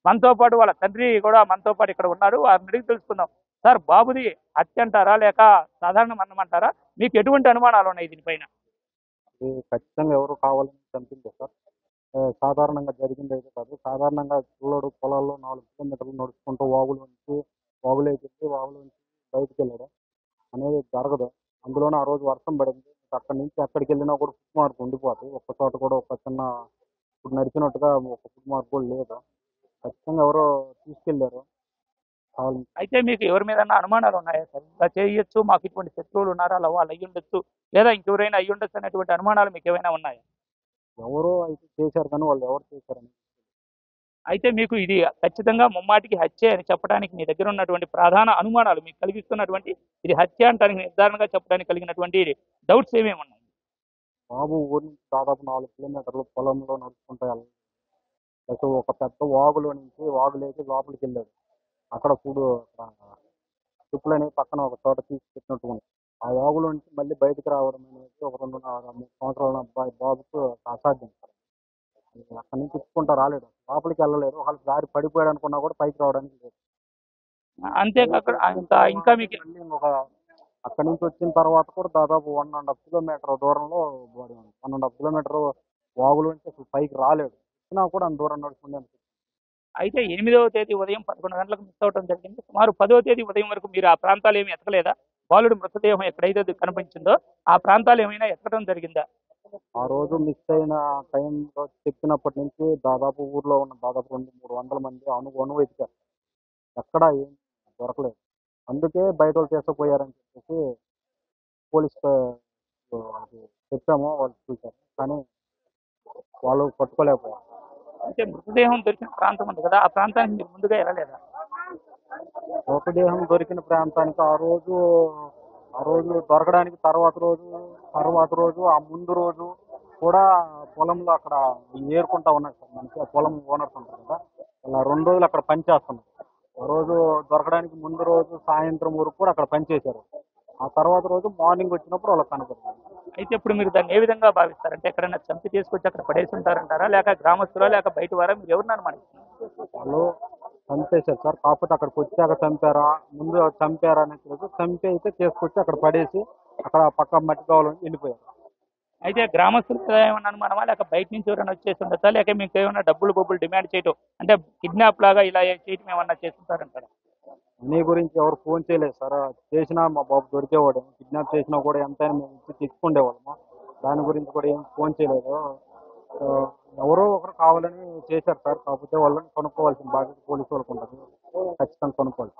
మనతో పాటు వాళ్ళ తండ్రి కూడా మనతో పాటు ఇక్కడ ఉన్నారు. వారిని అడిగి తెలుసుకుందాం. సార్, బాబుది హత్య అంటారా లేక సాధారణ మరణం అంటారా? మీకు ఎటువంటి అనుమానాలు ఉన్నాయి దీనిపైన? ఇది ఖచ్చితంగా ఎవరు కావాలని చంపింది సార్. సాధారణంగా జరిగిందైతే కాదు. సాధారణంగా పిల్లోడు పొలాల్లో 4 కిలోమీటర్లు నడుచుకుంటూ వాగులోకి నుంచి బయటికెళ్ళడం అనేది జరగదు. అందులోనూ ఆ రోజు వర్షం పడింది. అక్కడి నుంచి ఎక్కడికెళ్ళినా కూడా ఫుట్ మార్క్ ఉండిపోతాయి. ఒక్క చోట కూడా ఒక చిన్న ఇప్పుడు నడిచినట్టుగా ఒక ఫుట్ మార్క్ కూడా లేదు. ఖచ్చితంగా ఎవరో తీసుకెళ్లారు కావాలని. అయితే మీకు ఎవరి మీదన్నా అనుమానాలు ఉన్నాయా సార్? ఇలా చేయొచ్చు, మాకు ఇటువంటి శత్రువులు ఉన్నారా, అలా వాళ్ళు అయ్యుండొచ్చు, లేదా ఇంకెవరైనా అయ్యుండొచ్చు అనేటువంటి అనుమానాలు మీకు ఏమైనా ఉన్నాయా? ఎవరో అయితే చేశారు కానీ వాళ్ళు ఎవరు చేశారని. అయితే మీకు ఇది ఖచ్చితంగా ముమ్మాటికి హత్యే అని చెప్పడానికి మీ దగ్గర ఉన్నటువంటి ప్రధాన అనుమానాలు, మీకు కలిగిస్తున్నటువంటి ఇది హత్య అంటానికి నిర్ధారణగా చెప్పడానికి కలిగినటువంటి డౌట్స్ ఏమేమి ఉన్నాయి? బాబు ఊరి నుంచి దాదాపు 4 కిలోమీటర్లు పొలంలో నడుచుకుంటూ వెళ్ళాలి. అయితే ఒక పెద్ద వాగులో నుంచి వాగులోకి లోపలికి వెళ్ళాడు. అక్కడ చూడు చెప్పులనేవి పక్కన ఒక చోట తీసి పెట్టినట్టు ఉంది. ఆ వాగులో నుంచి మళ్ళీ బయటకు రావడం అనేది ఒక 2.5, 3 సంవత్సరాల అబ్బాయి బాబుకు అసాధ్యం. అక్కడి నుంచి తిప్పుకుంటా రాలేడు. లోపలికి వెళ్ళలేడు. ఒకవేళ జారి పడిపోయాడు అనుకున్నా కూడా పైకి రావడానికి లేదు. అంతేకాక ఇంకా ఇంకా మీకు మళ్ళీ అక్కడి నుంచి వచ్చిన తర్వాత కూడా దాదాపు 1.5 కిలోమీటర్ దూరంలో బాడీ ఉంది. 1.5 కిలోమీటర్ వాగులోంచి అసలు పైకి రాలేడు. వచ్చినా కూడా అంత దూరం నడుచుకుంటే అనిపిస్తుంది. అయితే 8వ తేదీ ఉదయం 11 గంటలకు మిస్ అవడం జరిగింది. సుమారు 10వ తేదీ ఉదయం వరకు మీరు ఆ ప్రాంతాలు ఏమి ఎత్తకలేదా? బాలుడి మృతదేహం ఎక్కడైతే కనిపించిందో ఆ ప్రాంతాలు ఏమైనా ఎత్తడం జరిగిందా? ఆ రోజు మిస్ అయిన టైంలో చెప్పినప్పటి నుంచి దాదాపు ఊర్లో ఉన్న దాదాపు 200-300 మంది అణువు వెతికారు. ఎక్కడా ఏం దొరకలేదు. అందుకే బయట వాళ్ళు తీసుకుపోయారని చెప్పేసి పోలీస్ వాళ్ళకి చెప్పాము. వాళ్ళు చూశారు. కానీ వాళ్ళు పట్టుకోలేకపోయారు. అయితే మృతదేహం దొరికిన ప్రాంతం ఉంది కదా, ఆ ప్రాంతానికి మీరు ముందుగా వెళ్ళలేదా? మృతదేహం దొరికిన ప్రాంతానికి ఆ రోజు దొరకడానికి తర్వాత రోజు ఆ ముందు రోజు కూడా పొలంలో అక్కడ ఏరుకుంటా ఉన్నారు సార్. మంచిగా పొలం ఓనర్స్ ఉంటారు కదా, ఇలా 2 రోజులు అక్కడ పనిచేస్తున్నారు. ఆ రోజు దొరకడానికి ముందు రోజు సాయంత్రం వరకు కూడా అక్కడ పనిచేశారు. ఆ తర్వాత రోజు మార్నింగ్ వచ్చినప్పుడు వాళ్ళకి కనపడింది. అయితే ఇప్పుడు మీరు దాన్ని ఏ విధంగా భావిస్తారంటే ఎక్కడైనా చంపి తీసుకొచ్చి అక్కడ పడేసి ఉంటారంటారా, లేక గ్రామస్తులా, లేక బయట వారా, మీరు ఎవరిని అనుమానిస్తున్నారు? వాళ్ళు చంపేశారు సార్. కాకపోతే అక్కడికి వచ్చాక చంపారా, ముందు చంపారా అనేది తెలియదు. చంపి అయితే చేసుకొచ్చి అక్కడ పడేసి అక్కడ పక్క మట్టి కావాలని వెళ్ళిపోయారు. అయితే గ్రామస్తులు ఏమన్నా అనుమానమా, లేక బయట నుంచి ఎవరైనా వచ్చేసి ఉండొచ్చా, లేక మీకు ఏమైనా డబ్బులు డిమాండ్ చేయటం, అంటే కిడ్నాప్ లాగా ఇలా చేయటం ఏమన్నా చేస్తుంటారంటారా? మనీ గురించి ఎవరు ఫోన్ చేయలేదు సార్. చేసినా మా బాబు దొరికేవాడు. కిడ్నాప్ చేసినా కూడా ఎంతైనా మేము ఇచ్చి తీసుకుండేవాళ్ళము. దాని గురించి కూడా ఏం ఫోన్ చేయలేదు. ఆ, ఎవరో ఒకరు కావాలని చేశారు సార్. కాకపోతే వాళ్ళని కొనుక్కోవాల్సిన బాధ్యత పోలీసు వాళ్ళకు ఉంటుంది. ఖచ్చితంగా కొనుక్కోవాలి.